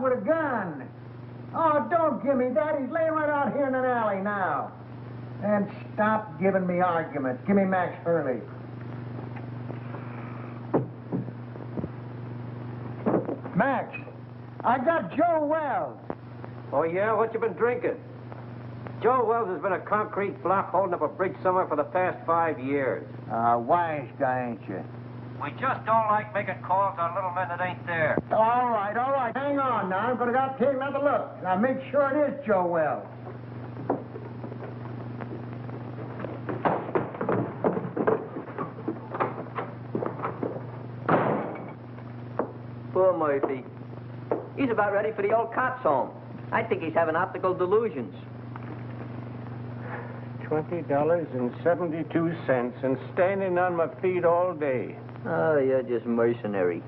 with a gun. Oh, don't give me that. He's laying right out here in an alley now. And stop giving me arguments. Give me Max Hurley. Max, I got Joe Wells. Oh, yeah? What you been drinking? Joe Wells has been a concrete block holding up a bridge somewhere for the past 5 years. Wise guy, ain't you? We just don't like making calls on little men that ain't there. All right. Hang on now. I'm going to take another look. Now, make sure it is Joe Wells. Poor Murphy. He's about ready for the old cops' home. I think he's having optical delusions. $20.72 and standing on my feet all day. Oh, you're just mercenary.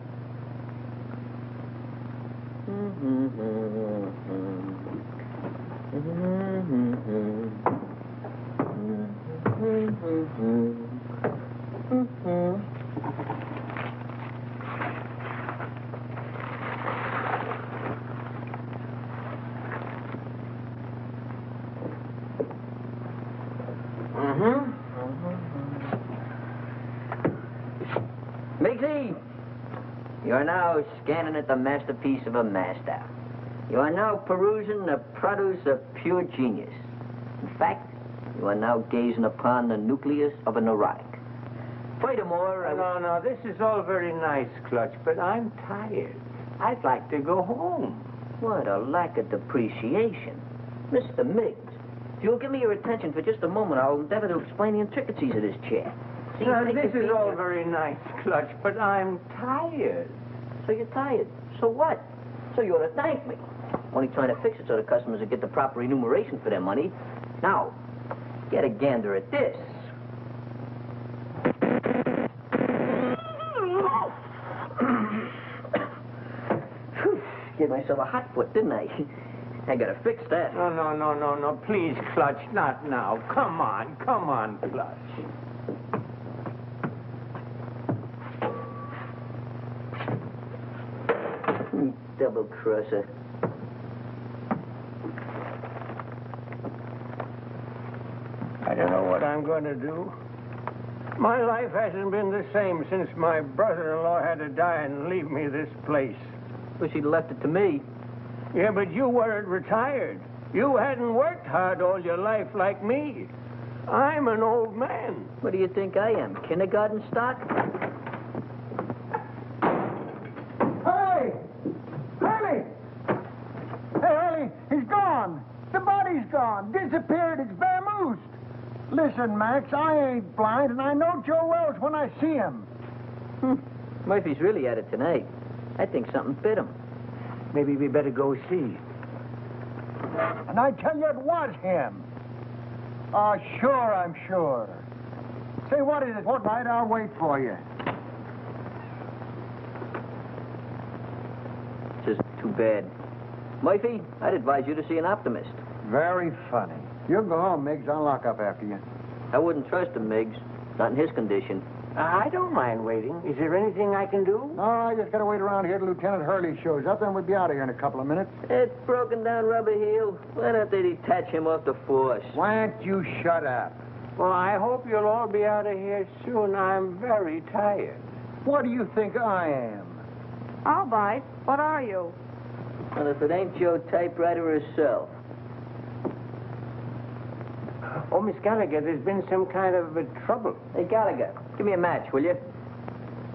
Miggsy, you are now scanning at the masterpiece of a master. You are now perusing the produce of pure genius. In fact, you are now gazing upon the nucleus of a neurotic. Furthermore, No, this is all very nice, Clutch, but I'm tired. I'd like to go home. What a lack of depreciation. Mr. Miggs, if you'll give me your attention for just a moment, I'll endeavor to explain the intricacies of this chair. See, This is all very nice, Clutch, but I'm tired. So you're tired. So what? So you ought to thank me. Only trying to fix it so the customers will get the proper remuneration for their money. Now, get a gander at this. Gave myself a hot foot, didn't I? I gotta fix that. No. Please, Clutch, not now. Come on, Clutch. Double crosser. I don't know what I'm going to do. My life hasn't been the same since my brother-in-law had to die and leave me this place. Wish he'd left it to me. Yeah, but you weren't retired. You hadn't worked hard all your life like me. I'm an old man. What do you think I am, kindergarten stock? Hey! Hurley! Hey, Hurley, he's gone. The body's gone. Disappeared. It's vamoosed. Listen, Max, I ain't blind, and I know Joe Wells when I see him. Murphy's really at it tonight. I think something bit him. Maybe we better go see. And I tell you, it was him. Oh, sure, I'm sure. Say, what is it? What night? I'll wait for you. Just too bad. Murphy, I'd advise you to see an optimist. Very funny. You go home, Miggs. I'll lock up after you. I wouldn't trust him, Miggs. Not in his condition. I don't mind waiting. Is there anything I can do? No, I just gotta wait around here till Lieutenant Hurley shows up, then we'll be out of here in a couple of minutes. It's broken down rubber heel. Why don't they detach him off the force? Why don't you shut up? Well, I hope you'll all be out of here soon. I'm very tired. What do you think I am? All right. What are you? Well, if it ain't your typewriter herself. Oh, Miss Gallagher, there's been some kind of trouble. Hey, Gallagher, give me a match, will you?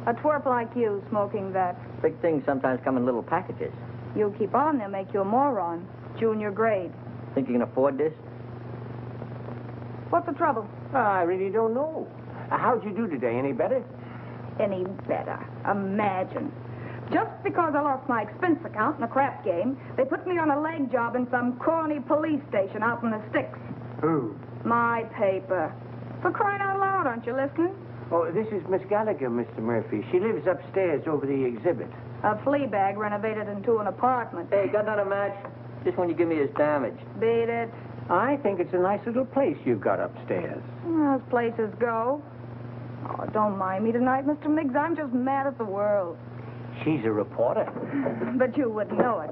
A twerp like you smoking that. Big things sometimes come in little packages. You keep on, they'll make you a moron. Junior grade. Think you can afford this? What's the trouble? I really don't know. How'd you do today? Any better? Any better. Imagine. Just because I lost my expense account in a crap game, they put me on a leg job in some corny police station out in the sticks. Who? My paper. For crying out loud, aren't you listening? Oh, this is Miss Gallagher, Mr. Murphy. She lives upstairs over the exhibit. A flea bag renovated into an apartment. Hey, got another match? Just when you give me his damage. Beat it. I think it's a nice little place you've got upstairs. As places go. Oh, don't mind me tonight, Mr. Miggs. I'm just mad at the world. She's a reporter. But you wouldn't know it.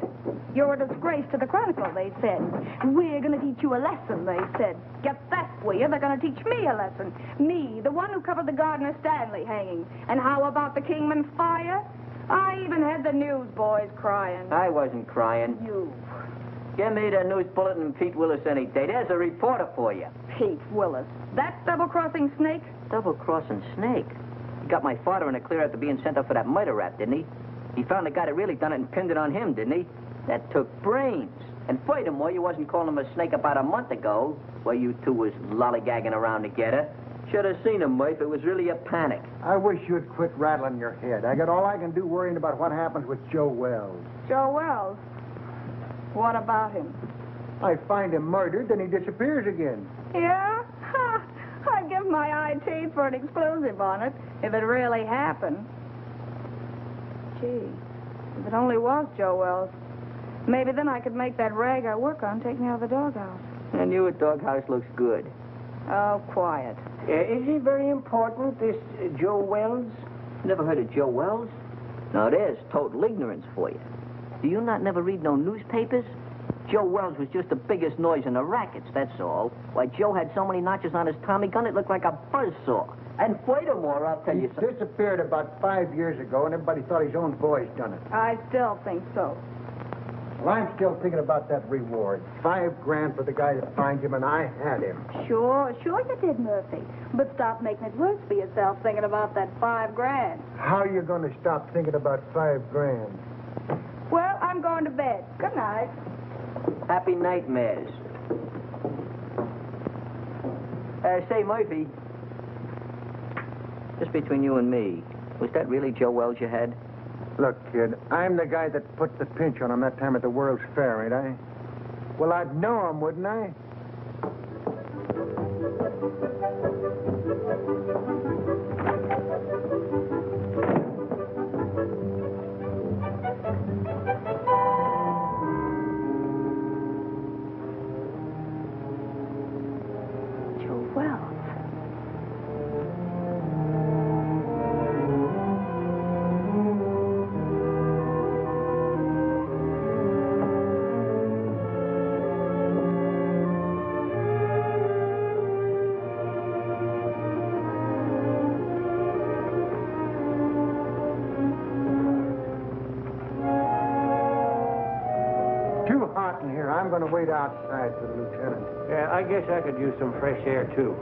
You're a disgrace to the Chronicle, they said. We're going to teach you a lesson, they said. Get that, will you? They're going to teach me a lesson. Me, the one who covered the Gardner Stanley hanging. And how about the Kingman fire? I even had the newsboys crying. I wasn't crying. You. Give me the news bulletin and Pete Willis any day. There's a reporter for you. Pete Willis. That double-crossing snake? Double-crossing snake. He got my father in a clear after being sent up for that murder rap, didn't he? He found the guy that really done it and pinned it on him, didn't he? That took brains. And furthermore, you wasn't calling him a snake about a month ago, while you two was lollygagging around together. Should have seen him, Murph. It was really a panic. I wish you'd quit rattling your head. I got all I can do worrying about what happens with Joe Wells. Joe Wells? What about him? I find him murdered, then he disappears again. Yeah? Ha! I'd give my eye teeth for an explosive on it, if it really happened. Gee, if it only was Joe Wells. Maybe then I could make that rag I work on take me out of the doghouse. And your doghouse looks good. Oh, quiet. Is he very important, this Joe Wells? Never heard of Joe Wells? Now, there's total ignorance for you. Do you not never read no newspapers? Joe Wells was just the biggest noise in the rackets, that's all. Why, Joe had so many notches on his Tommy gun, it looked like a buzzsaw. And furthermore, I'll tell He you something. disappeared about 5 years ago, and everybody thought his own boys done it. I still think so. Well, I'm still thinking about that reward. $5,000 for the guy that finds him, and I had him. Sure you did, Murphy. But stop making it worse for yourself thinking about that $5,000. How are you going to stop thinking about $5,000? Well, I'm going to bed. Good night. Happy nightmares. Say, Murphy, just between you and me, was that really Joe Wells you had? Look, kid, I'm the guy that put the pinch on him that time at the World's Fair, ain't I? Well, I'd know him, wouldn't I? Joe Wells. Too hot in here. I'm going to wait outside for the lieutenant. Yeah, I guess I could use some fresh air, too.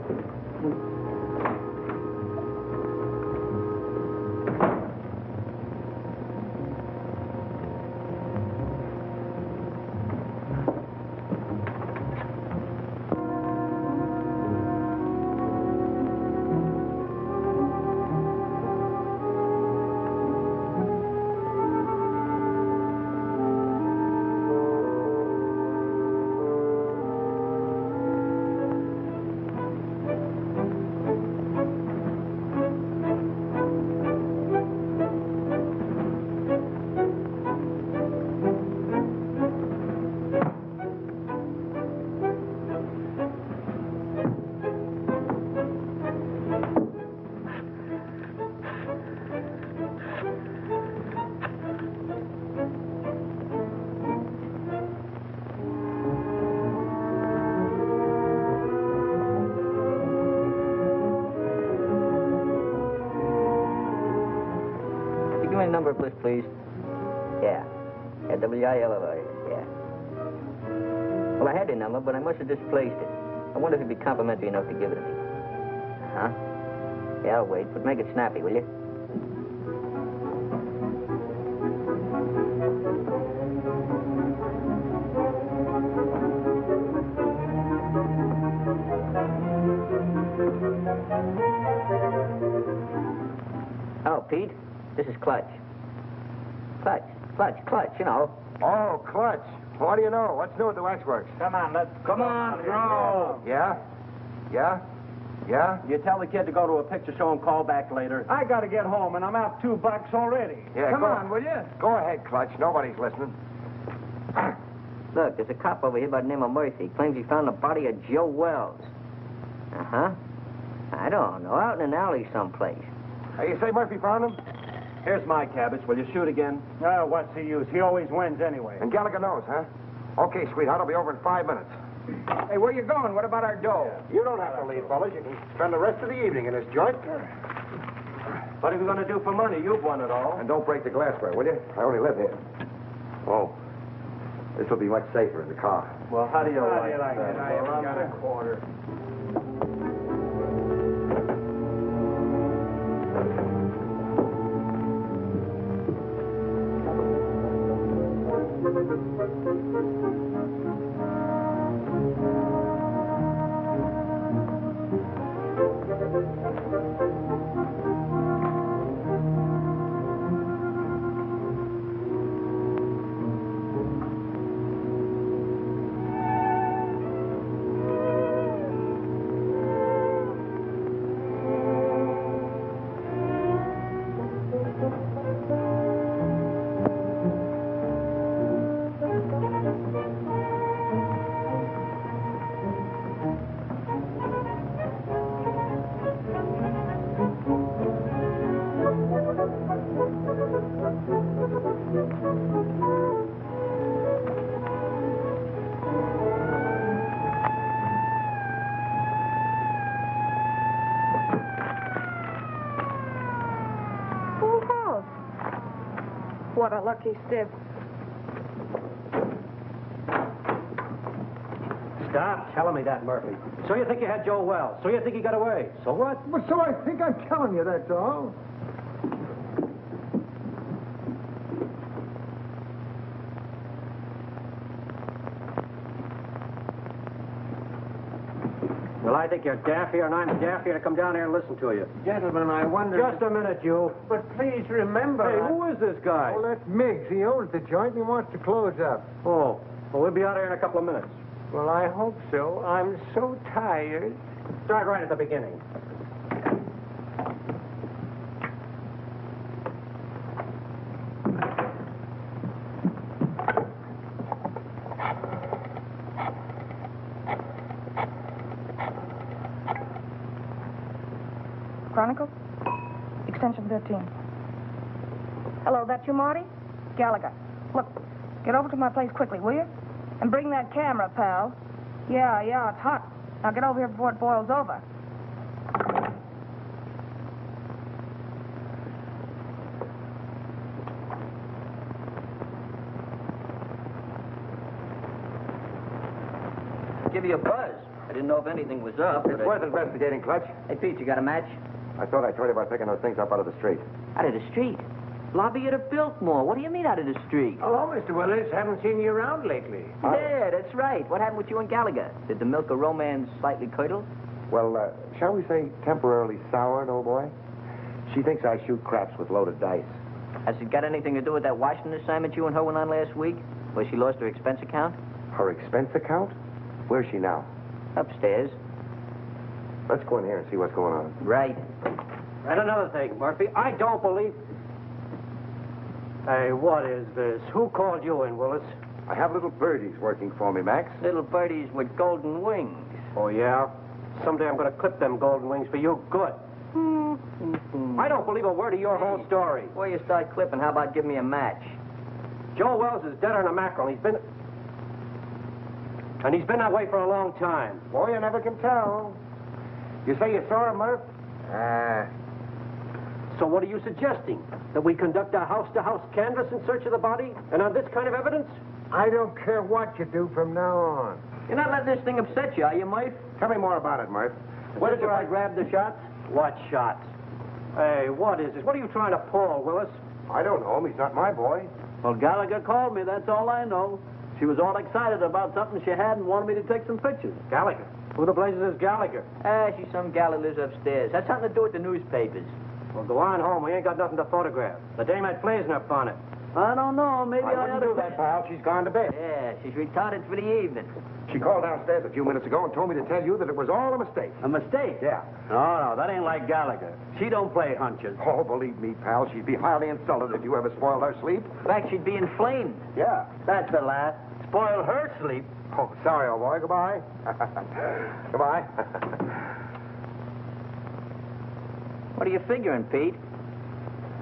Give me a number of list, please. Yeah. Yeah, W-I-L-L-I. Yeah. Well, I had your number, but I must have displaced it. I wonder if it'd be complimentary enough to give it to me. Huh? Yeah, I'll wait, but make it snappy, will you? Oh, Pete, this is Clutch. Clutch, you know. Oh, Clutch. What do you know? What's new at the Waxworks? Come on, let's... Come on, bro. Yeah? You tell the kid to go to a picture show and call back later. I got to get home, and I'm out $2 already. Yeah, Come go on, will you? Go ahead, Clutch. Nobody's listening. Look, there's a cop over here by the name of Murphy. Claims he found the body of Joe Wells. Uh-huh. I don't know. Out in an alley someplace. Hey, you say Murphy found him? Here's my cabbage. Will you shoot again? Oh, what's the use? He always wins anyway. And Gallagher knows, huh? Okay, sweetheart, I'll be over in 5 minutes. Hey, where you going? What about our dough? You don't have to leave, fellas. You can spend the rest of the evening in this joint. What are you going to do for money? You've won it all. And don't break the glassware, will you? I only live here. Oh, this will be much safer in the car. Well, how do you like like that? it? I haven't got a quarter. Full house. What a lucky stiff. Stop telling me that, Murphy. So you think you had Joe Wells. So you think he got away. So what? Well, so I think I'm telling you, that's all. Well, I think you're daffier and I'm daffier to come down here and listen to you. Gentlemen, I wonder... Just a minute, you. But please remember... Hey, who is this guy? Well, that's Miggs. He owns the joint and he wants to close up. Oh, well, we'll be out here in a couple of minutes. Well, I hope so. I'm so tired. Start right at the beginning. Chronicle? Extension 13. Hello, that you, Marty? Gallagher. Look, get over to my place quickly, will you? And bring that camera, pal. Yeah, it's hot. Now get over here before it boils over. Give you a buzz. I didn't know if anything was up. It's worth investigating, Clutch. Hey, Pete, you got a match? I thought I told you about picking those things up out of the street. Out of the street? Lobby at Biltmore. What do you mean out of the street? Hello, Mr. Willis. Haven't seen you around lately. Yeah, that's right. What happened with you and Gallagher? Did the milk of romance slightly curdle? Well, shall we say temporarily soured, old boy? She thinks I shoot craps with loaded dice. Has it got anything to do with that Washington assignment you and her went on last week? Where she lost her expense account? Her expense account? Where's she now? Upstairs. Let's go in here and see what's going on. Right. And another thing, Murphy, I don't believe... Hey, what is this? Who called you in, Willis? I have little birdies working for me, Max. Little birdies with golden wings. Oh, yeah? Someday I'm going to clip them golden wings for you good. I don't believe a word of your whole story. Before you start clipping, how about give me a match? Joe Wells is deader than a mackerel. He's been that way for a long time. Boy, you never can tell. You say you saw him, Murph? So what are you suggesting? That we conduct a house-to-house canvass in search of the body? And on this kind of evidence? I don't care what you do from now on. You're not letting this thing upset you, are you, Murph? Tell me more about it, Murph. Where did I grab the shots? What shots? Hey, what is this? What are you trying to pull, Willis? I don't know him. He's not my boy. Well, Gallagher called me. That's all I know. She was all excited about something she had and wanted me to take some pictures. Gallagher? Who the blazes is Gallagher? She's some gal that lives upstairs. Has something to do with the newspapers. Well, go on home. We ain't got nothing to photograph. The dame had blazing up on it. I don't know. Maybe I wouldn't ought do that, pal. She's gone to bed. Yeah, she's retarded for the evening. She called downstairs a few minutes ago and told me to tell you that it was all a mistake. A mistake? Yeah. No, that ain't like Gallagher. She don't play hunches. Oh, believe me, pal, she'd be highly insulted if you ever spoiled her sleep. In fact, she'd be inflamed. Yeah. That's the last. Spoil her sleep. Oh, sorry, old boy. Goodbye. Goodbye. What are you figuring, Pete?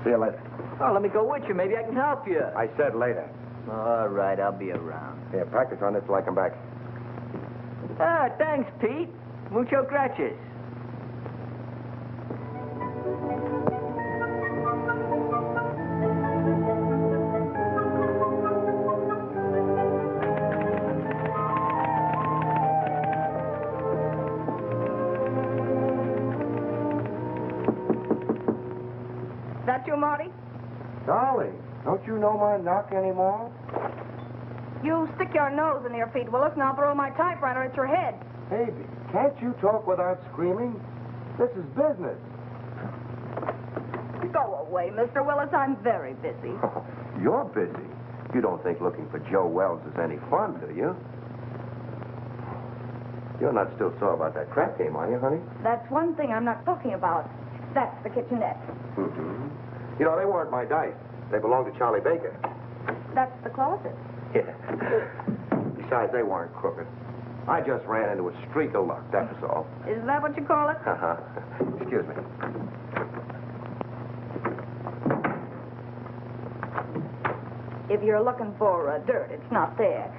See you later. Oh, let me go with you. Maybe I can help you. I said later. All right, I'll be around. Yeah, practice on this till I come back. Ah, thanks, Pete. Mucho gracias. That you, Marty? Dolly, don't you know my knock anymore? You stick your nose in here, Pete Willis, and I'll throw my typewriter at your head. Baby, can't you talk without screaming? This is business. Go away, Mr. Willis. I'm very busy. You're busy. You don't think looking for Joe Wells is any fun, do you? You're not still sore about that crap game, are you, honey? That's one thing I'm not talking about. That's the kitchenette. Mm-hmm. You know, they weren't my dice. They belonged to Charlie Baker. That's the closet. Yeah. Besides, they weren't crooked. I just ran into a streak of luck, that was all. Is that what you call it? Uh-huh. Excuse me. If you're looking for dirt, it's not there.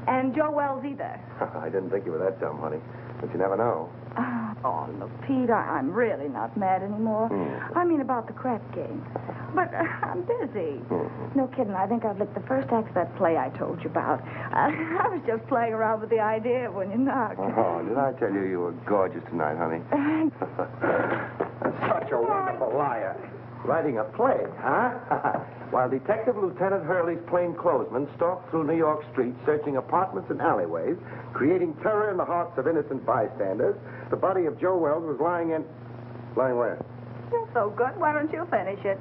And Joe Wells either. I didn't think you were that dumb, honey. But you never know. Oh, look, Pete, I'm really not mad anymore. I mean about the crap game. But I'm busy. No kidding. I think I've licked the first act of that play I told you about. I was just playing around with the idea when you knocked. Oh, did I tell you were gorgeous tonight, honey? Such a wonderful liar. Writing a play, huh? While Detective Lieutenant Hurley's plainclothesmen stalked through New York streets, searching apartments and alleyways, creating terror in the hearts of innocent bystanders, the body of Joe Wells was lying in... Lying where? You're so good. Why don't you finish it?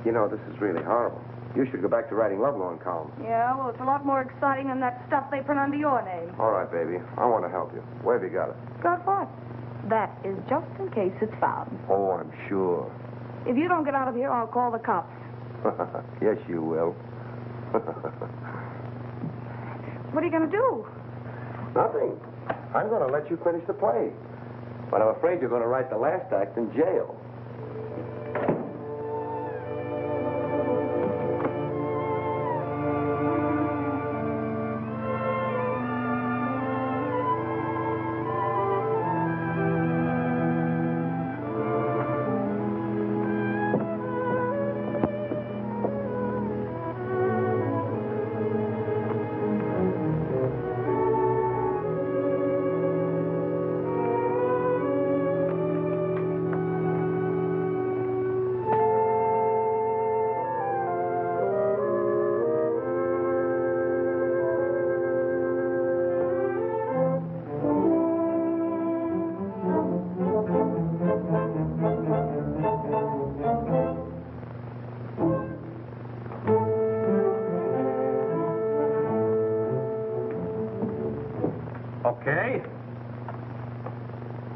You know, this is really horrible. You should go back to writing lovelorn columns. Yeah, well, it's a lot more exciting than that stuff they print under your name. All right, baby. I want to help you. Where have you got it? Got what? That is just in case it's found. Oh, I'm sure. If you don't get out of here, I'll call the cops. Yes, you will. What are you going to do? Nothing. I'm going to let you finish the play. But I'm afraid you're going to write the last act in jail.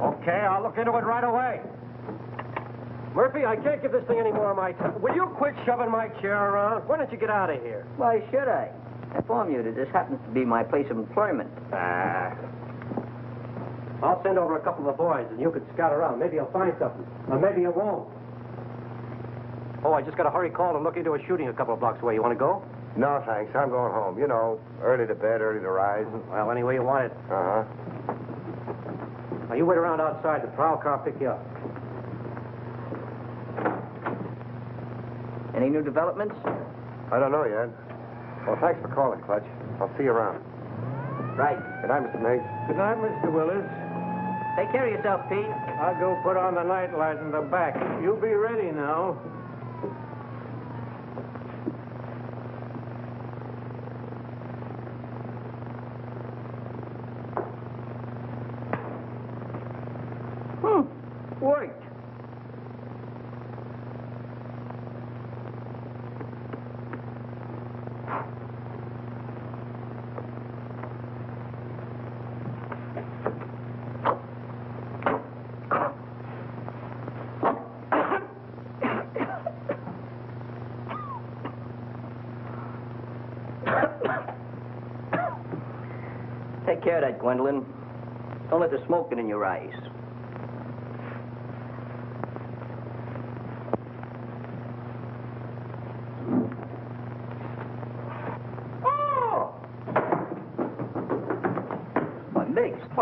Okay, I'll look into it right away. Murphy, I can't give this thing any more of my time. Will you quit shoving my chair around? Why don't you get out of here? Why should I? I inform you that this happens to be my place of employment. I'll send over a couple of the boys, and you could scout around. Maybe you'll find something. Or maybe you won't. Oh, I just got a hurry call to look into a shooting a couple of blocks away. You want to go? No, thanks. I'm going home. You know, early to bed, early to rise. Well, any way you want it. Uh-huh. Now, you wait around outside. The prowl car will pick you up. Any new developments? I don't know yet. Well, thanks for calling, Clutch. I'll see you around. Right. Good night, Mr. Miggs. Good night, Mr. Willis. Take care of yourself, Pete. I'll go put on the night light in the back. You be ready now. Worked. Take care of that, Gwendolyn. Don't let the smoke get in your eyes.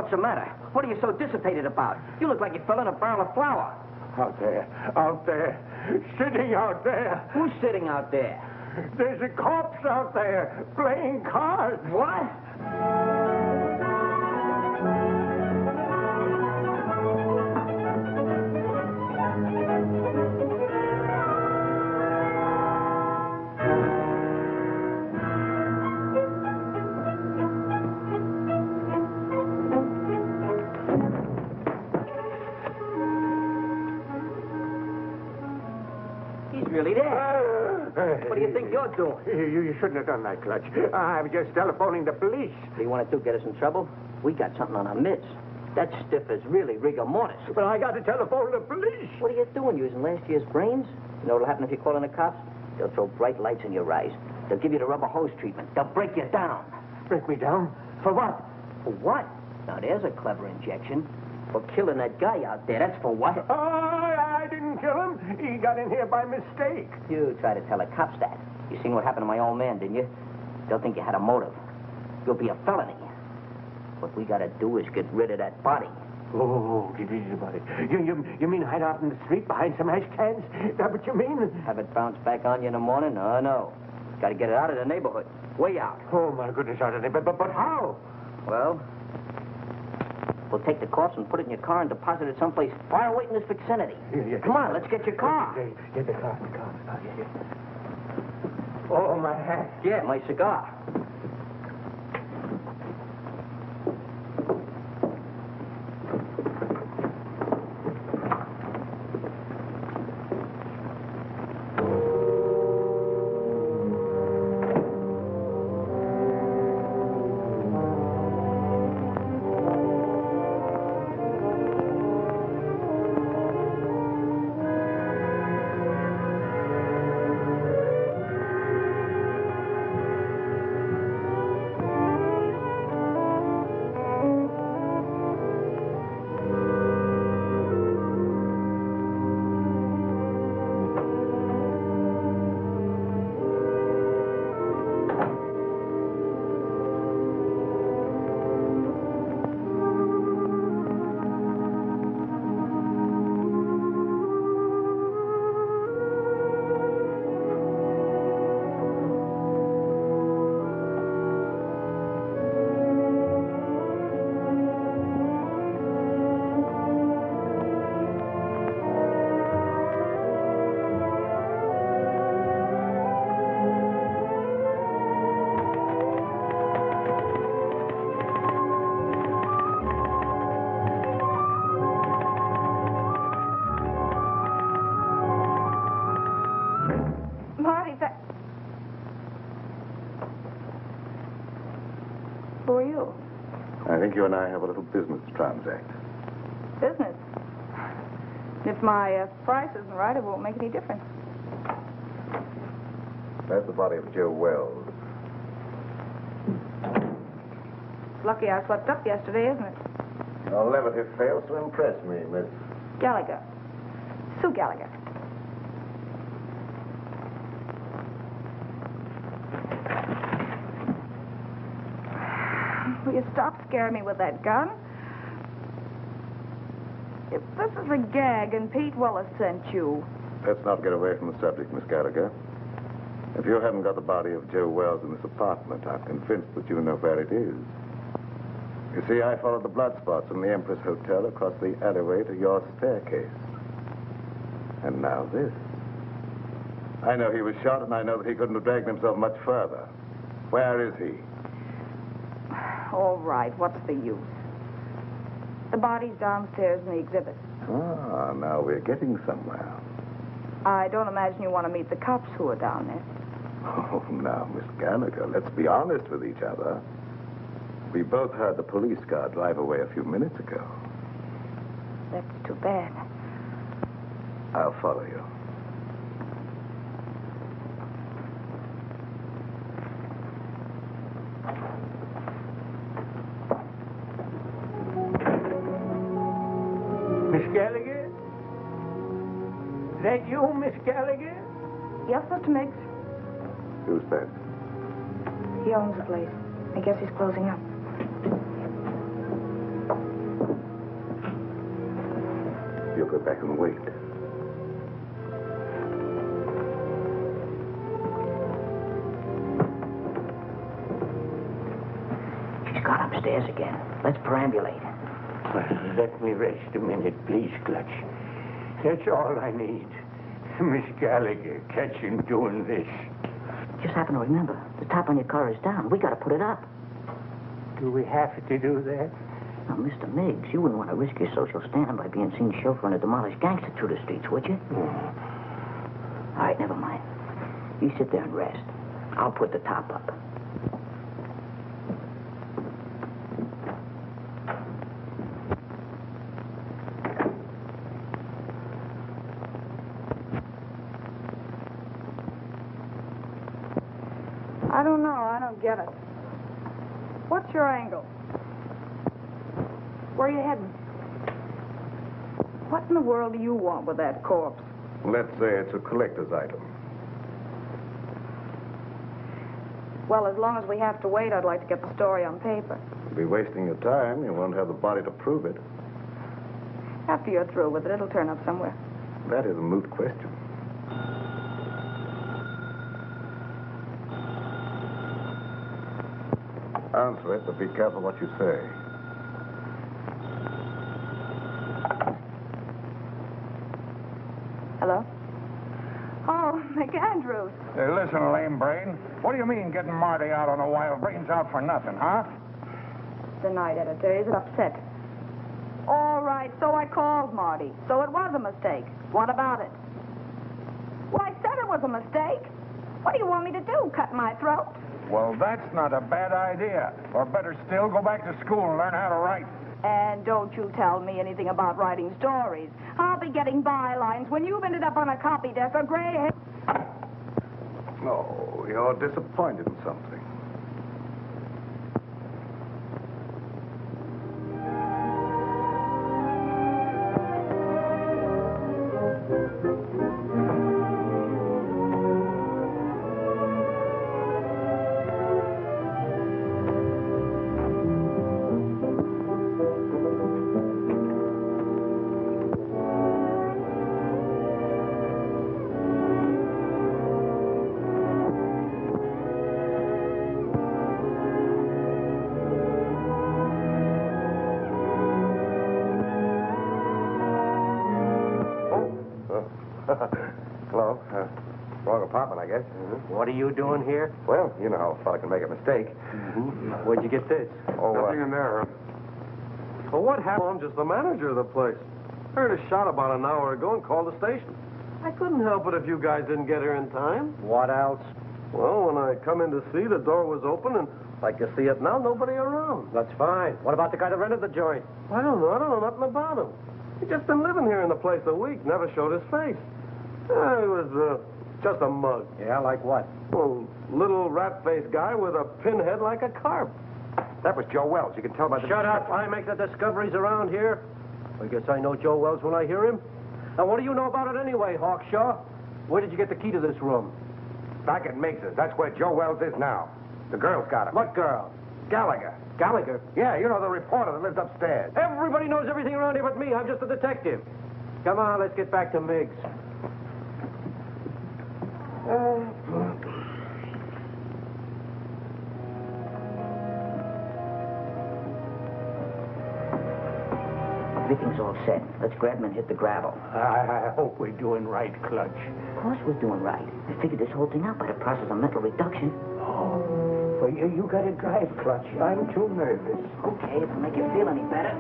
What's the matter? What are you so dissipated about? You look like you fell in a barrel of flour. Out there, sitting out there. Who's sitting out there? There's a corpse out there playing cards. What? He's really there. What do you think you're doing? You shouldn't have done that, Clutch. I'm just telephoning the police. What do you want to do, get us in trouble? We got something on our mitts. That stiff is really rigor mortis. But I got to telephone the police. What are you doing, using last year's brains? You know what'll happen if you call in the cops? They'll throw bright lights in your eyes. They'll give you the rubber hose treatment. They'll break you down. Break me down? For what? For what? Now, there's a clever injection. For killing that guy out there. That's for what? Oh, I didn't kill him. He got in here by mistake. You try to tell the cops that. You seen what happened to my old man, didn't you? They'll think you had a motive. You'll be a felony. What we gotta do is get rid of that body. Oh, get rid of the body. You mean hide out in the street behind some ash cans? Is that what you mean? Have it bounce back on you in the morning? Oh, no. Gotta get it out of the neighborhood. Way out. Oh, my goodness, out of there. But how? Well, we'll take the corpse and put it in your car and deposit it someplace far away in this vicinity. Yeah. Come on, let's get your car. Get the car. Oh, yeah. Oh, my hat. Yeah, my cigar. Who are you? I think you and I have a little business to transact. Business. If my price isn't right, it won't make any difference. That's the body of Joe Wells. It's lucky I slept up yesterday, isn't it? Your levity fails to impress me, Miss. Gallagher. Sue Gallagher. Will you stop scaring me with that gun? If this is a gag and Pete Willis sent you... Let's not get away from the subject, Miss Gallagher. If you haven't got the body of Joe Wells in this apartment, I'm convinced that you know where it is. You see, I followed the blood spots from the Empress Hotel across the alleyway to your staircase. And now this. I know he was shot, and I know that he couldn't have dragged himself much further. Where is he? All right, what's the use? The body's downstairs in the exhibit. Ah, now we're getting somewhere. I don't imagine you want to meet the cops who are down there. Oh, now, Miss Gallagher, let's be honest with each other. We both heard the police car drive away a few minutes ago. That's too bad. I'll follow you. Miss Gallagher? Is that you, Miss Gallagher? Yes, Mr. Miggs. Who's that? He owns the place. I guess he's closing up. go back and wait. She's gone upstairs again. Let's perambulate. Well, let me rest a minute, please, Clutch. That's all I need. Miss Gallagher, catch him doing this. Just happen to remember, the top on your car is down. We got to put it up. Do we have to do that? Now, Mr. Miggs, you wouldn't want to risk your social standing by being seen chauffeuring a demolished gangster through the streets, would you? All right, never mind. You sit there and rest. I'll put the top up. I don't know. I don't get it. What's your angle? Where are you heading? What in the world do you want with that corpse? Let's say it's a collector's item. Well, as long as we have to wait, I'd like to get the story on paper. You'll be wasting your time. You won't have the body to prove it. After you're through with it, it'll turn up somewhere. That is a moot question. Answer it, but be careful what you say. Hello? Oh, McAndrews. Hey, listen, lame brain. What do you mean getting Marty out on a wild brains out for nothing, huh? The night editor. Is it upset? All right, so I called Marty. So it was a mistake. What about it? Well, I said it was a mistake. What do you want me to do, cut my throat? Well, that's not a bad idea. Or better still, go back to school and learn how to write. And don't you tell me anything about writing stories. I'll be getting bylines when you've ended up on a copy desk or gray. Oh, you're disappointed in something. Hello. Wrong apartment, I guess. What are you doing here? Well, you know how a fella can make a mistake. Where'd you get this? Oh, Nothing in there. Well, what happened? I'm just the manager of the place. Heard a shot about an hour ago and called the station. I couldn't help it if you guys didn't get here in time. What else? Well, when I come in to see, the door was open, and like you see it now, nobody around. That's fine. What about the guy that rented the joint? I don't know nothing about him. He's just been living here in the place a week, never showed his face. He was just a mug. Yeah, like what? Well, little rat-faced guy with a pinhead like a carp. that was Joe Wells. You can tell by the... Shut up. I make the discoveries around here. I guess I know Joe Wells when I hear him. Now, what do you know about it anyway, Hawkshaw? Where did you get the key to this room? Back at Miggs's. That's where Joe Wells is now. The girl's got him. What girl? Gallagher. Gallagher? Yeah, you know, the reporter that lives upstairs. Everybody knows everything around here but me. I'm just a detective. Come on, let's get back to Miggs. Everything's all set. Let's grab him and hit the gravel. I hope we're doing right, Clutch. Of course we're doing right. I figured this whole thing out by the process of mental reduction. Oh, well, you gotta drive, Clutch. I'm too nervous. Okay, if it'll make you feel any better.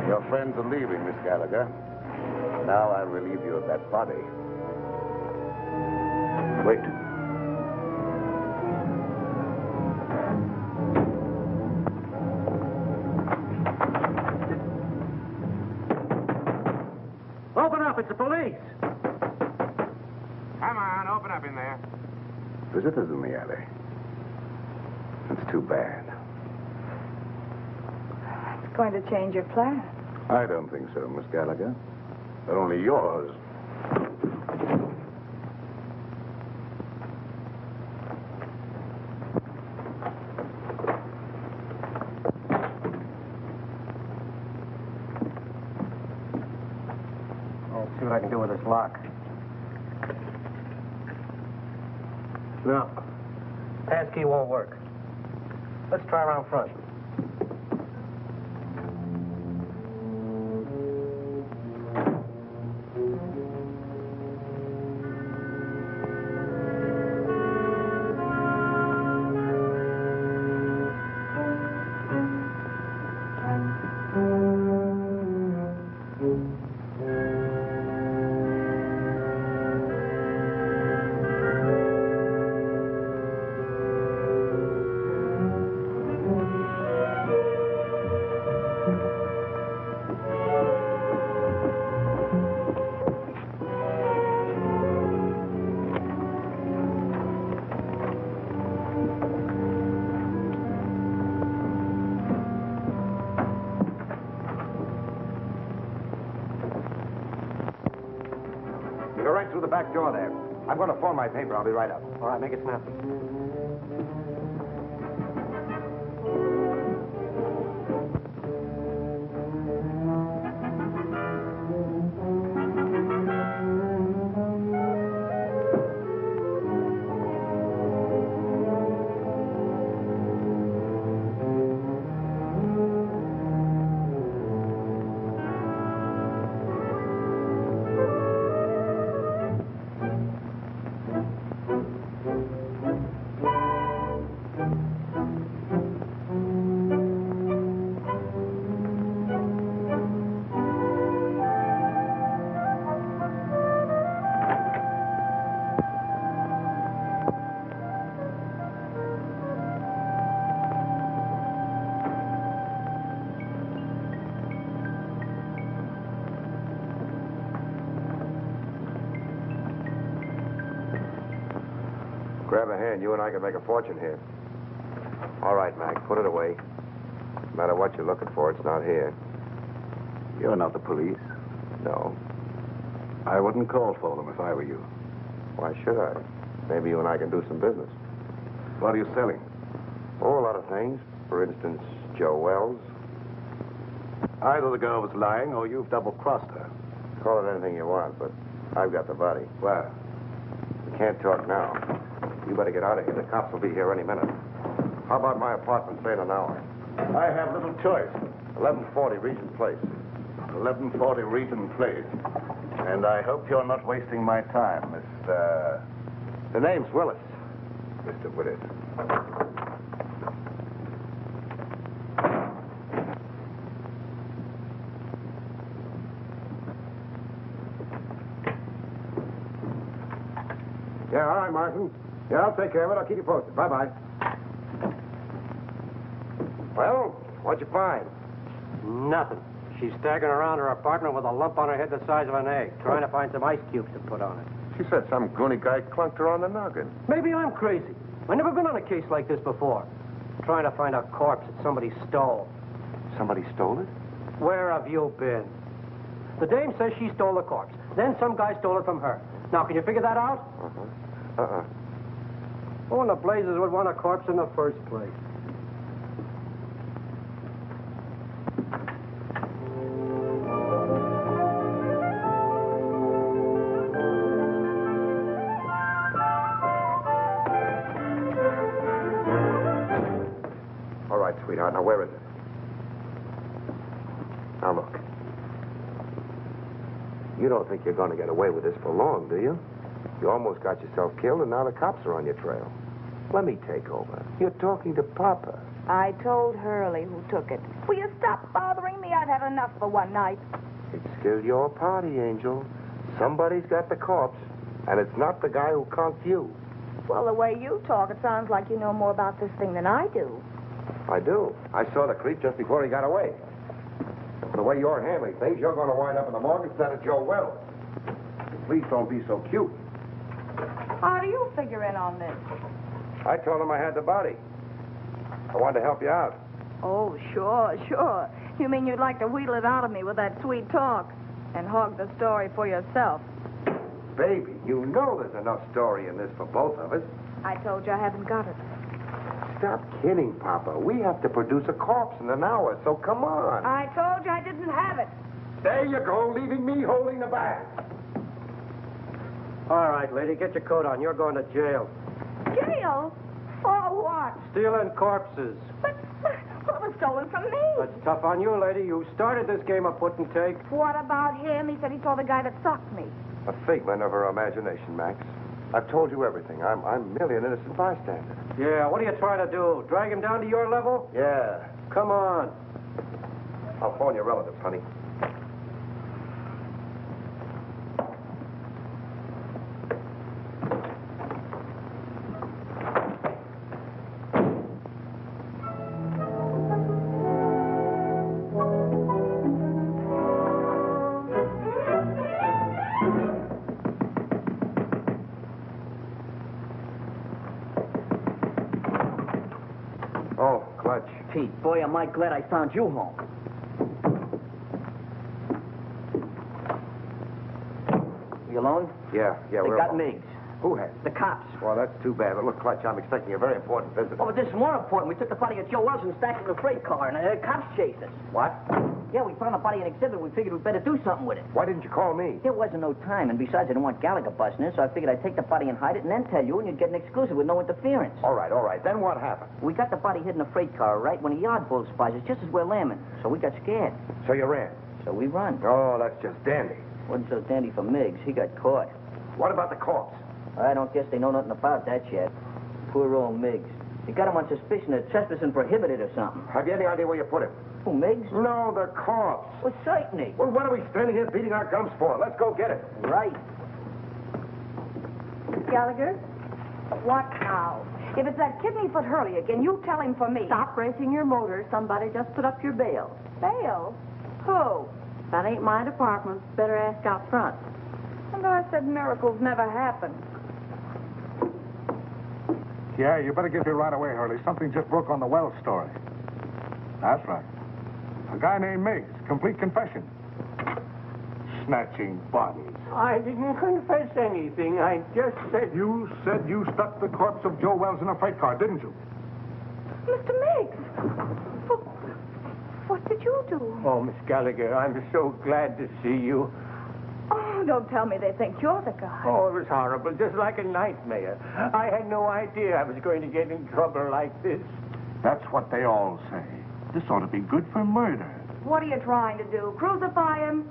Your friends are leaving, Miss Gallagher. Now I'll relieve you of that body. Wait. the police. Come on, open up in there. Visitors in the alley. It's too bad. It's going to change your plan. I don't think so, Miss Gallagher. But only yours. I'll see what I can do with this lock. No. Passkey won't work. Let's try around front. You go right through the back door there. I'm going to phone my paper. I'll be right up. All right, make it snappy. Grab a hand. You and I can make a fortune here. All right, Mac. Put it away. No matter what you're looking for, it's not here. You're not the police. No. I wouldn't call for them if I were you. Why should I? Maybe you and I can do some business. What are you selling? Oh, a lot of things. For instance, Joe Wells. Either the girl was lying or you've double-crossed her. Call it anything you want, but I've got the body. Where? We can't talk now. You better get out of here. The cops will be here any minute. How about my apartment, say in an hour? I have little choice. 1140 Regent Place. 1140 Regent Place. And I hope you're not wasting my time, Mr. The name's Willis. Mr. Willis. Yeah, all right, Martin. Yeah, I'll take care of it. I'll keep you posted. Bye-bye. Well, what'd you find? Nothing. She's staggering around her apartment with a lump on her head the size of an egg, trying to find some ice cubes to put on it. She said some goony guy clunked her on the noggin. Maybe I'm crazy. I've never been on a case like this before. Trying to find a corpse that somebody stole. Somebody stole it? Where have you been? The dame says she stole the corpse. Then some guy stole it from her. Now, can you figure that out? Who in the blazes would want a corpse in the first place? All right, sweetheart. Now, where is it? Now, look. You don't think you're going to get away with this for long, do you? You almost got yourself killed, and now the cops are on your trail. Let me take over. You're talking to Papa. I told Hurley who took it. Will you stop bothering me? I've had enough for one night. It's still your party, Angel. Somebody's got the corpse, and it's not the guy who conked you. Well, the way you talk, it sounds like you know more about this thing than I do. I do. I saw the creep just before he got away. The way you're handling things, you're going to wind up in the morgue instead of Joe Wells. Please don't be so cute. How do you figure in on this? I told him I had the body. I wanted to help you out. Oh, sure, sure. You mean you'd like to wheedle it out of me with that sweet talk and hog the story for yourself? Baby, you know there's enough story in this for both of us. I told you I haven't got it. Stop kidding, Papa. We have to produce a corpse in an hour, so come on. I told you I didn't have it. There you go, leaving me holding the bag. All right, lady, get your coat on. You're going to jail. Jail? For what? Stealing corpses. But what was stolen from me? That's tough on you, lady. You started this game of put and take. What about him? He said he saw the guy that socked me. A figment of her imagination, Max. I've told you everything. I'm merely an innocent bystander. Yeah, what are you trying to do? Drag him down to your level? Yeah. Come on. I'll phone your relatives, honey. Oh, Clutch. Pete, boy, am I glad I found you home. You alone? Yeah, They we're got alone. Miggs. Who has? The cops. Well, that's too bad. But look, Clutch, I'm expecting a very important visit. Oh, but this is more important. We took the body of Joe Wells and stacked it in a freight car, and cops chased us. What? Yeah, we found a body in exhibit. We figured we'd better do something with it. Why didn't you call me? There wasn't no time, and besides, I didn't want Gallagher busting in, so I figured I'd take the body and hide it, and then tell you, and you'd get an exclusive with no interference. All right. Then what happened? We got the body hid in a freight car, right, when a yard bull spies us, just as we're lambing. So we got scared. So you ran? So we run. Oh, that's just dandy. Wasn't so dandy for Miggs. He got caught. What about the corpse? I don't guess they know nothing about that yet. Poor old Miggs. They got him on suspicion of trespassing prohibited or something. Have you any idea where you put him? Who, Miggs? No, the corpse. Well, certainly. Well, what are we standing here beating our gums for? Let's go get it. Right. Gallagher? What now? If it's that kidney-foot Hurley again, you tell him for me. Stop racing your motor. Somebody just put up your bail. Bail? Who? That ain't my department. Better ask out front. And I said miracles never happen. Yeah, you better get here right away, Hurley. Something just broke on the Wells story. That's right. A guy named Miggs. Complete confession. Snatching bodies. I didn't confess anything. I just said... You said you stuck the corpse of Joe Wells in a freight car, didn't you? Mr. Miggs! What did you do? Oh, Miss Gallagher, I'm so glad to see you. Oh, don't tell me they think you're the guy. Oh, it was horrible, just like a nightmare. I had no idea I was going to get in trouble like this. That's what they all say. This ought to be good for murder. What are you trying to do? Crucify him?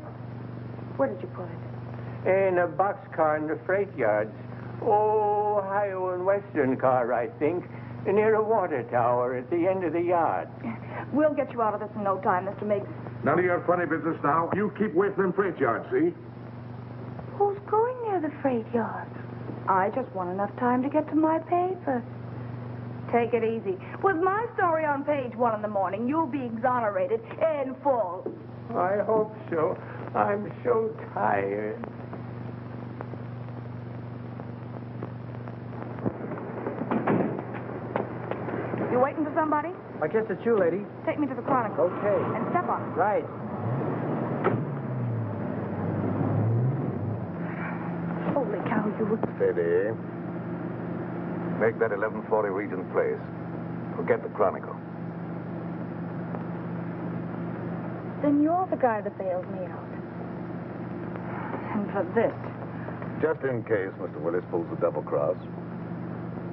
Where did you put it? In a boxcar in the freight yards. Ohio and Western car, I think. Near a water tower at the end of the yard. We'll get you out of this in no time, Mr. Miggs. None of your funny business now. You keep away from them freight yards, see? Who's going near the freight yard? I just want enough time to get to my paper. Take it easy. With my story on page 1 in the morning, you'll be exonerated in full. I hope so. I'm so tired. You waiting for somebody? I guess it's you, lady. Take me to the Chronicle. Okay. And step on it. Right. Holy cow, you... Steady. Make that 1140 Regent Place. Forget the Chronicle. Then you're the guy that bailed me out. And for this. Just in case Mr. Willis pulls the double cross,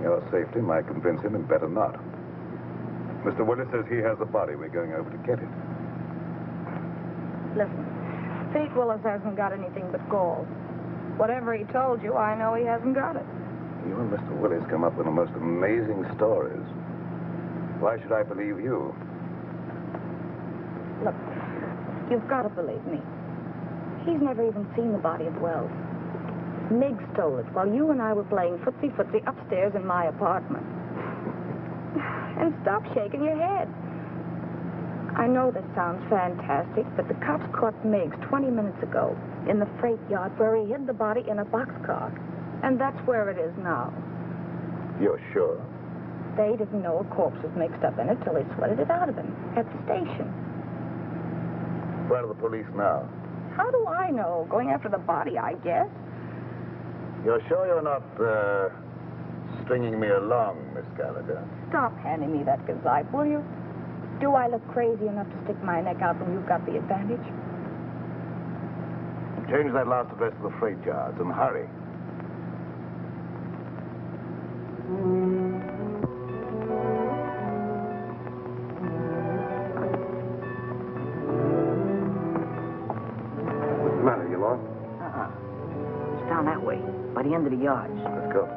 your safety might convince him and better not. Mr. Willis says he has the body. We're going over to get it. Listen, Pete Willis hasn't got anything but gall. Whatever he told you, I know he hasn't got it. You and Mr. Willis come up with the most amazing stories. Why should I believe you? Look, you've got to believe me. He's never even seen the body of Wells. Miggs stole it while you and I were playing footsie-footsie upstairs in my apartment. And stop shaking your head. I I know this sounds fantastic, but the cops caught Miggs 20 minutes ago in the freight yard where he hid the body in a boxcar. And that's where it is now. You're sure? They didn't know a corpse was mixed up in it till they sweated it out of him at the station. Where are the police now? How do I know? Going after the body, I guess. You're sure you're not, stringing me along, Miss Gallagher? Stop handing me that gazzite, will you? Do I look crazy enough to stick my neck out when you've got the advantage? Change that last address to the freight yards and hurry. What's the matter? You lost? It's down that way, by the end of the yards. Let's go.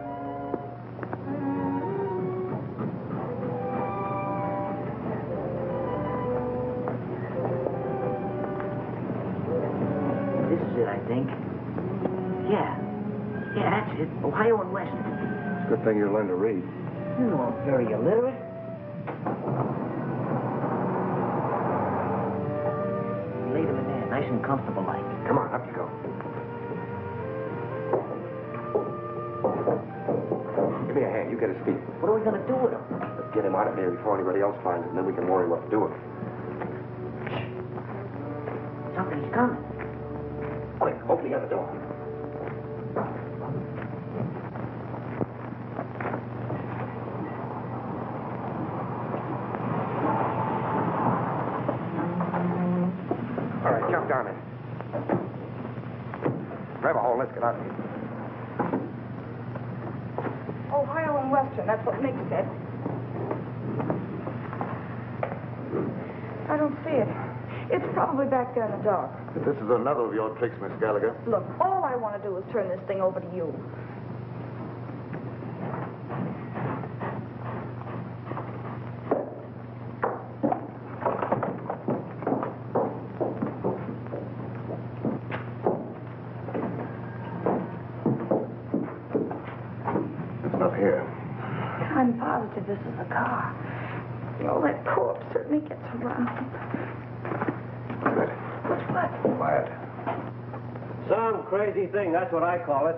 This is it, I think. Yeah, that's it. Ohio and West. It's a good thing you learned to read. You know I'm very illiterate. Laid him in there, nice and comfortable like. Come on, up you go. Give me a hand. You get his feet. What are we going to do with him? Let's get him out of here before anybody else finds him, and then we can worry what to do with him. Somebody's coming. Quick, open the other door. All right, jump down there. Grab a hold. Let's get out of here. Ohio and Western, that's what Mick said. I don't see it. It's probably back there in the dark. This is another of your tricks, Miss Gallagher. Look, all I want to do is turn this thing over to you. It's not here. I'm positive this is a car. You know, that corpse certainly gets around. Ready. What? Quiet. Some crazy thing, that's what I call it.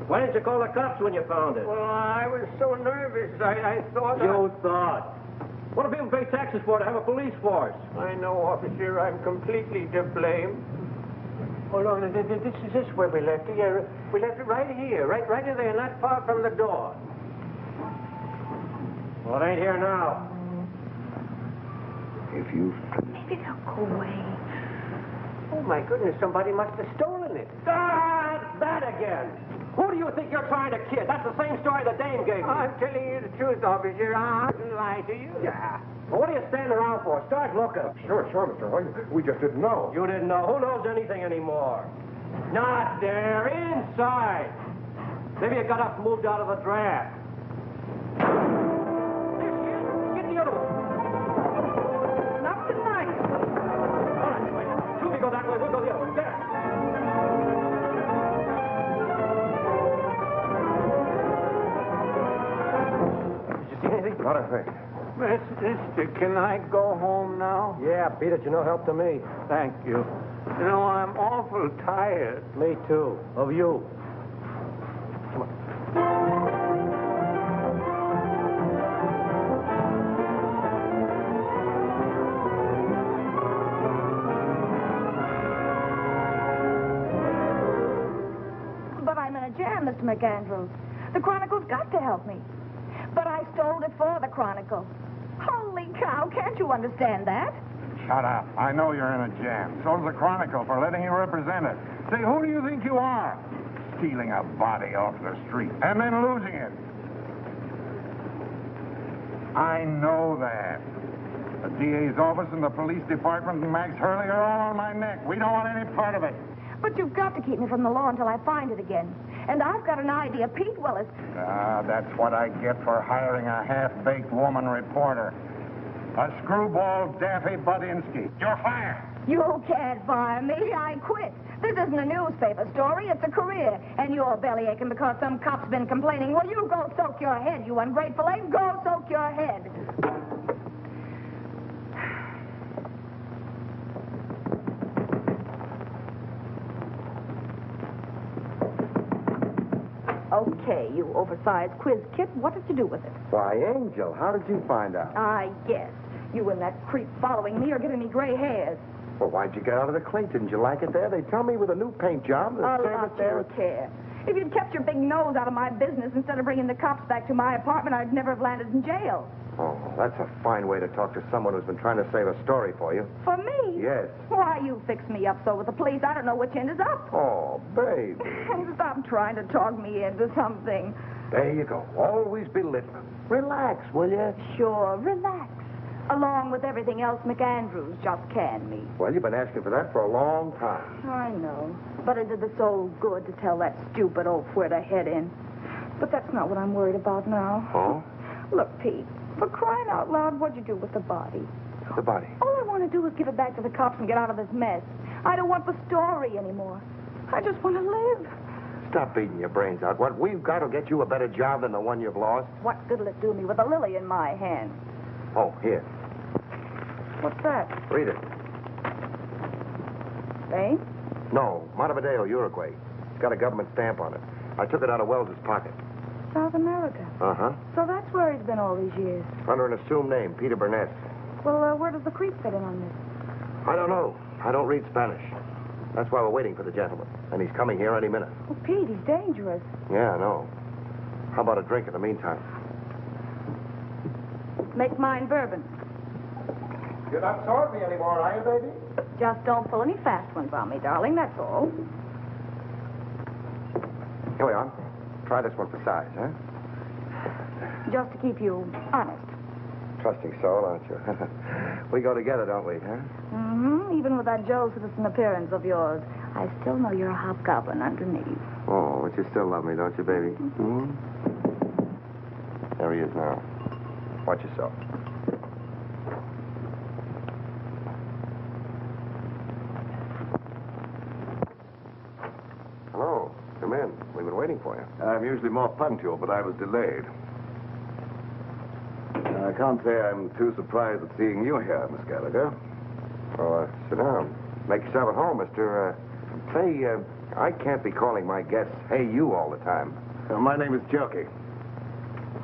Why didn't you call the cops when you found it? Well, I was so nervous. I thought... You thought. What do people pay taxes for to have a police force? I know, officer. I'm completely to blame. Hold on. This is where we left it. Yeah, we left it right here. Right in there, not far from the door. Well, it ain't here now. If you... Maybe they'll go away. Oh, my goodness. Somebody must have stolen it. Ah, that again. Who do you think you're trying to kid? That's the same story the dame gave me. I'm telling you the truth, officer. I didn't lie to you. Yeah. Well, what are you standing around for? Start looking. Sure, Mr. Hoy. We just didn't know. You didn't know. Who knows anything anymore? Not there. Inside. Maybe you got up and moved out of the draft. Get the other one. Not tonight. All right, wait. Two of you go that way. We'll go the other way. There. Did you see anything? Not a thing. Mister, can I go home now? Yeah, beat it. You're no help to me. Thank you. You know, I'm awful tired. Me too. Of you. But I'm in a jam, Mr. McAndrews. The Chronicle's got to help me. But I stole it for the Chronicle. Holy cow, can't you understand that? Shut up. I know you're in a jam. So's the Chronicle for letting you represent it. Say, who do you think you are? Stealing a body off the street and then losing it. I know that. The DA's office and the police department and Max Hurley are all on my neck. We don't want any part of it. But you've got to keep me from the law until I find it again. And I've got an idea. Pete Willis. Ah, that's what I get for hiring a half-baked woman reporter. A screwball Daffy Budinsky. You're fired. You can't fire me. I quit. This isn't a newspaper story. It's a career. And you're bellyaching because some cop's been complaining. Well, you go soak your head, you ungrateful ape. Go soak your head. Okay, you oversized quiz kit. What did you do with it? Why, Angel, how did you find out? I guess. You and that creep following me are giving me gray hairs. Well, why'd you get out of the clink? Didn't you like it there? They tell me with a new paint job, the A service lot there... you care. If you'd kept your big nose out of my business instead of bringing the cops back to my apartment, I'd never have landed in jail. Oh, that's a fine way to talk to someone who's been trying to save a story for you. For me? Yes. Why, you fix me up so with the police, I don't know which end is up. Oh, baby. Stop trying to talk me into something. There you go. Always belittling. Relax, will you? Sure, relax. Along with everything else McAndrews just canned me. Well, you've been asking for that for a long time. I know. But it did the soul good to tell that stupid oaf where to head in. But that's not what I'm worried about now. Oh? Look, Pete, for crying out loud, what'd you do with the body? The body? All I want to do is give it back to the cops and get out of this mess. I don't want the story anymore. I just want to live. Stop beating your brains out. What we've got will get you a better job than the one you've lost. What good'll it do me with a lily in my hand? Oh, here. What's that? Read it. Spain? No, Montevideo, Uruguay. It's got a government stamp on it. I took it out of Wells's pocket. South America. Uh-huh. So that's where he's been all these years. Under an assumed name, Peter Burnett. Well, where does the creep fit in on this? I don't know. I don't read Spanish. That's why we're waiting for the gentleman. And he's coming here any minute. Well, Pete, he's dangerous. Yeah, I know. How about a drink in the meantime? Make mine bourbon. You're not sorry me anymore, are you, baby? Just don't pull any fast ones on me, darling, that's all. Here we are. Try this one for size, huh? Just to keep you honest. Trusting soul, aren't you? We go together, don't we, huh? Mm-hmm. Even with that Joe citizen appearance of yours, I still know you're a hobgoblin underneath. Oh, but you still love me, don't you, baby? Mm-hmm. There he is now. Watch yourself. Hello. Come in. We've been waiting for you. I'm usually more punctual, but I was delayed. I can't say I'm too surprised at seeing you here, Miss Gallagher. Well, sit down. Make yourself at home, Mr. Say, I can't be calling my guests, hey, you all the time. My name is Jokey.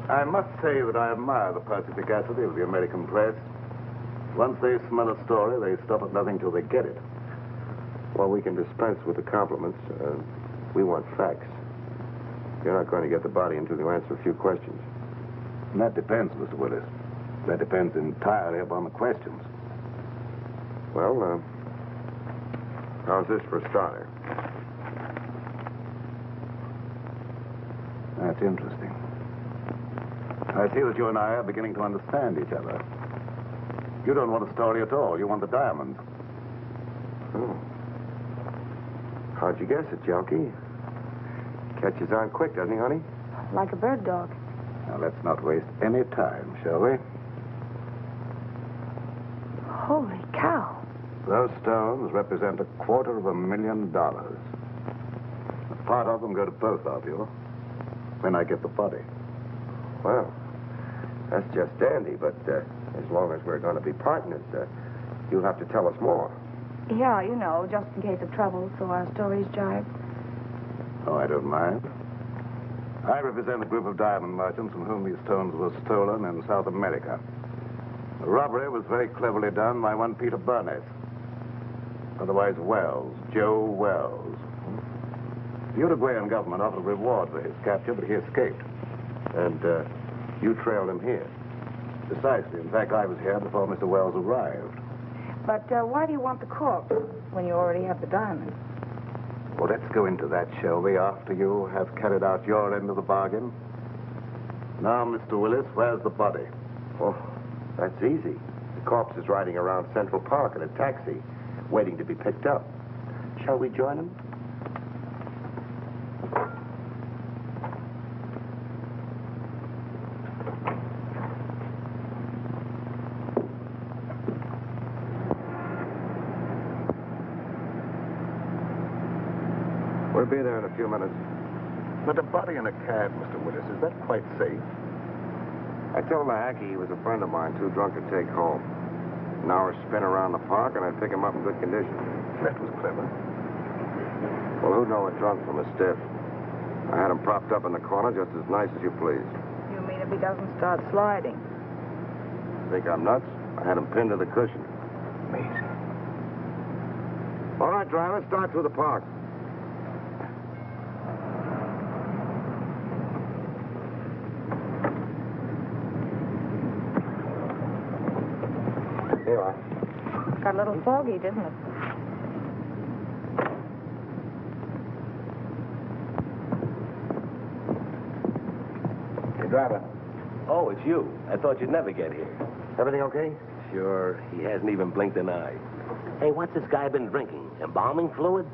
I must say that I admire the perspicacity of the American press. Once they smell a story, they stop at nothing till they get it. Well, we can dispense with the compliments. We want facts. You're not going to get the body until you answer a few questions. And that depends, Mr. Willis. That depends entirely upon the questions. Well, how's this for a starter? That's interesting. I see that you and I are beginning to understand each other. You don't want a story at all. You want the diamonds. Oh. How'd you guess it, Jokey? Catches on quick, doesn't he, honey? Like a bird dog. Now, let's not waste any time, shall we? Holy cow. Those stones represent $250,000. A part of them go to both of you when I get the body. Well, that's just dandy, but as long as we're going to be partners, you'll have to tell us more. Yeah, you know, just in case of trouble, so our stories jibe. Oh, I don't mind. I represent a group of diamond merchants from whom these stones were stolen in South America. The robbery was very cleverly done by one Peter Burnett. Otherwise Wells, Joe Wells. The Uruguayan government offered a reward for his capture, but he escaped. And you trailed him here? Precisely. In fact, I was here before Mr. Wells arrived. But why do you want the corpse when you already have the diamond? Well, let's go into that, shall we, after you have carried out your end of the bargain? Now, Mr. Willis, where's the body? Oh, that's easy. The corpse is riding around Central Park in a taxi, waiting to be picked up. Shall we join him? We'll be there in a few minutes. But a body in a cab, Mr. Willis, is that quite safe? I told the hacky he was a friend of mine, too drunk to take home. An hour spin around the park, and I'd pick him up in good condition. That was clever. Well, who'd know a drunk from a stiff? I had him propped up in the corner just as nice as you please. You mean if he doesn't start sliding? Think I'm nuts? I had him pinned to the cushion. Amazing. All right, driver, start through the park. Here you are. Got a little foggy, didn't it? Hey, driver. Oh, it's you. I thought you'd never get here. Everything okay? Sure. He hasn't even blinked an eye. Hey, what's this guy been drinking? Embalming fluid?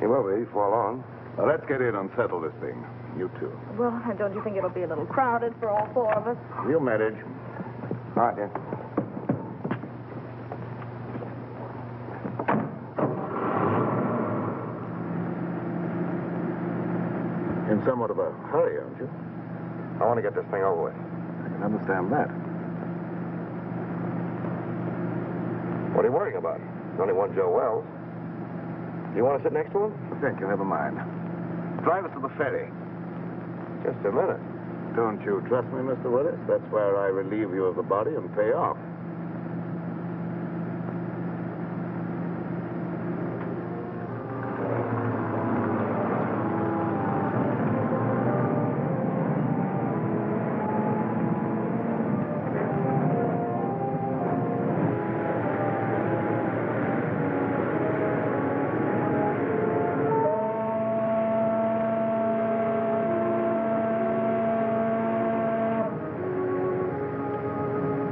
He will be before long. Well, let's get in and settle this thing. You two. Well, don't you think it'll be a little crowded for all four of us? We'll manage. All right, then. In somewhat of a hurry, aren't you? I want to get this thing over with. I can understand that. What are you worrying about? There's only one Joe Wells. Do you want to sit next to him? Thank you, never mind. Drive us to the ferry. Just a minute. Don't you trust me, Mr. Willis? That's where I relieve you of the body and pay off.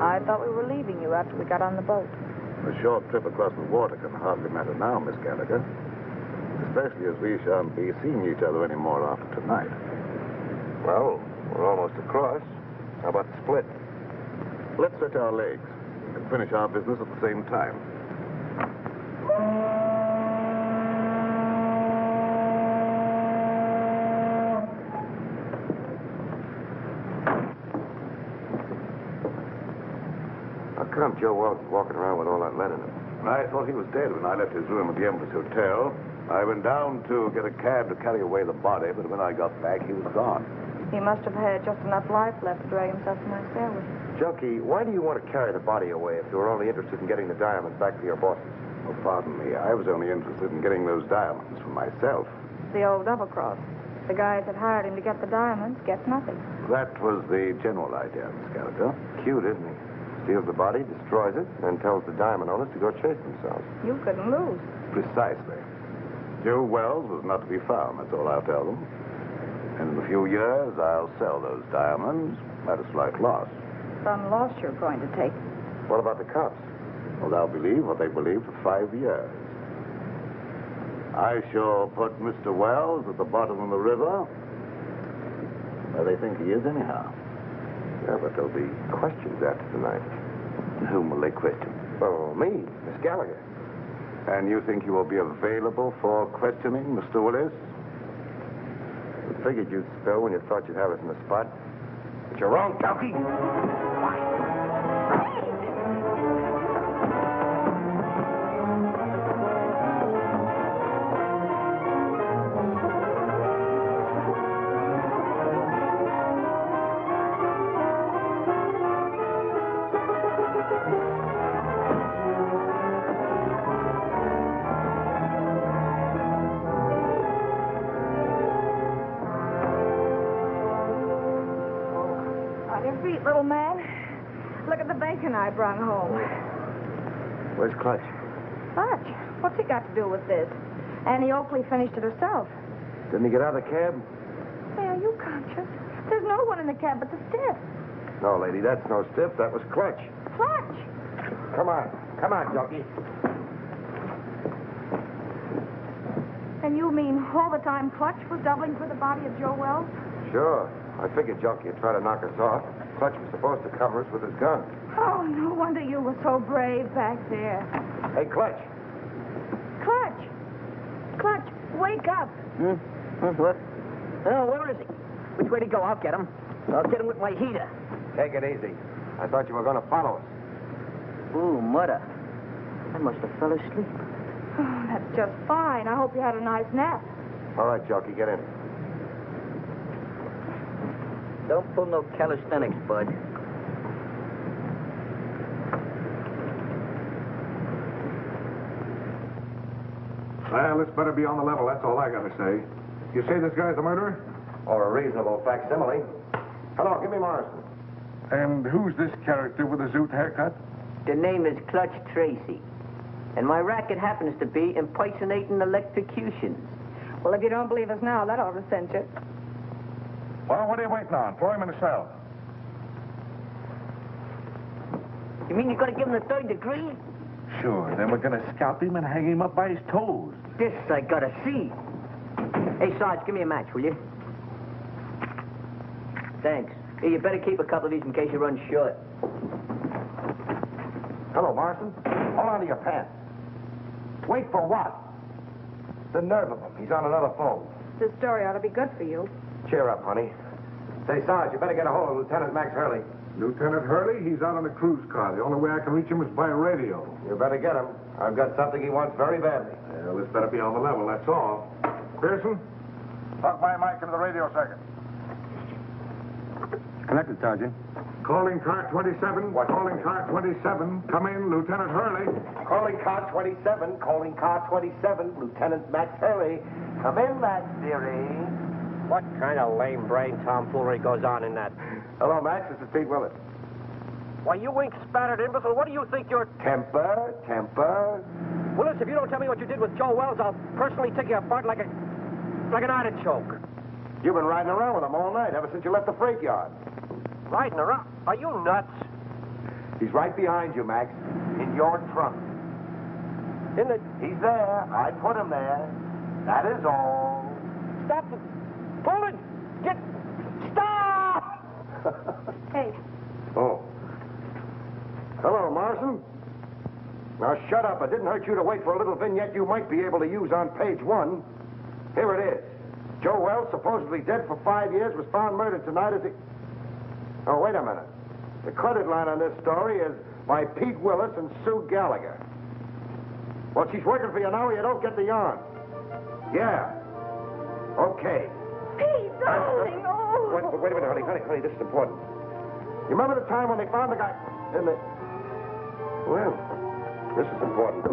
I thought we were leaving you after we got on the boat. A short trip across the water can hardly matter now, Miss Gallagher. Especially as we shan't be seeing each other anymore after tonight. Well, we're almost across. How about the split? Let's stretch our legs and finish our business at the same time. How come Joe Wells is walking around with all that lead in him? I thought he was dead when I left his room at the Empress Hotel. I went down to get a cab to carry away the body, but when I got back, he was gone. He must have had just enough life left to drag himself to my stairway. Junkie, why do you want to carry the body away if you were only interested in getting the diamonds back to your bosses? Oh, pardon me. I was only interested in getting those diamonds for myself. The old double-cross. The guys that hired him to get the diamonds gets nothing. That was the general idea, Miss Gallagher. Cute, isn't he? Steals the body, destroys it, and tells the diamond owners to go chase themselves. You couldn't lose. Precisely. Joe Wells was not to be found, that's all I'll tell them. And in a few years, I'll sell those diamonds at a slight loss. Some loss you're going to take. What about the cops? Well, they'll believe what they believe for 5 years. I shall put Mr. Wells at the bottom of the river, where they think he is anyhow. Yeah, but there'll be questions after tonight. And whom will they question? Oh, me, Miss Gallagher. And you think you will be available for questioning, Mr. Willis? I figured you'd spill when you thought you'd have us in the spot. But you're wrong, Junkie. Little man, look at the bacon I brought home. Where's Clutch? Clutch? What's he got to do with this? Annie Oakley finished it herself. Didn't he get out of the cab? Hey, are you conscious? There's no one in the cab but the stiff. No, lady, that's no stiff. That was Clutch. Clutch? Come on. Come on, Junkie. And you mean all the time Clutch was doubling for the body of Joe Wells? Sure. I figured Junkie would try to knock us off. Clutch was supposed to cover us with his gun. Oh, no wonder you were so brave back there. Hey, Clutch. Clutch! Clutch, wake up. What? Oh, where is he? Which way to go? I'll get him. I'll get him with my heater. Take it easy. I thought you were going to follow us. Ooh, mother. I must have fell asleep. Oh, that's just fine. I hope you had a nice nap. All right, Junkie, get in. Don't pull no calisthenics, bud. Well, this better be on the level, that's all I gotta say. You say this guy's the murderer? Or a reasonable facsimile. Hello, give me Morrison. And who's this character with the zoot haircut? The name is Clutch Tracy. And my racket happens to be impersonating electrocutions. Well, if you don't believe us now, that ought to cinch it. Well, what are you waiting on? Throw him in the cell. You mean you're going to give him the 3rd degree? Sure, then we're gonna scalp him and hang him up by his toes. This I gotta see. Hey, Sarge, give me a match, will you? Thanks. Hey, you better keep a couple of these in case you run short. Hello, Morrison. Hold on to your pants. Wait for what? The nerve of him. He's on another phone. This story ought to be good for you. Cheer up, honey. Say, Sarge, you better get a hold of Lieutenant Max Hurley. Lieutenant Hurley, he's out on the cruise car. The only way I can reach him is by radio. You better get him. I've got something he wants very badly. Well, this better be on the level, that's all. Pearson, plug my mic into the radio circuit. Connected, Sergeant. Calling car 27. Calling car 27. Come in, Lieutenant Hurley. Calling car 27. Calling car 27. Lieutenant Max Hurley. Come in, Max, dearie. What kind of lame brain tomfoolery goes on in that? Hello, Max. This is Pete Willis. Why, you ink-spattered imbecile, what do you think you're... Temper. Willis, if you don't tell me what you did with Joe Wells, I'll personally take you apart like an artichoke. You've been riding around with him all night, ever since you left the freight yard. Riding around? Are you nuts? He's right behind you, Max. In your trunk. In the... He's there. I put him there. That is all. Stop the... Pull it! Get... Stop! Hey. Oh. Hello, Morrison. Now, shut up. It didn't hurt you to wait for a little vignette you might be able to use on page 1. Here it is. Joe Wells, supposedly dead for 5 years, was found murdered tonight as he... Oh, wait a minute. The credit line on this story is by Pete Willis and Sue Gallagher. Well, she's working for you now or you don't get the yarn. Yeah. Okay. Pete, darling, oh! Wait a minute, honey, this is important. You remember the time when they found the guy in the... Well, this is important.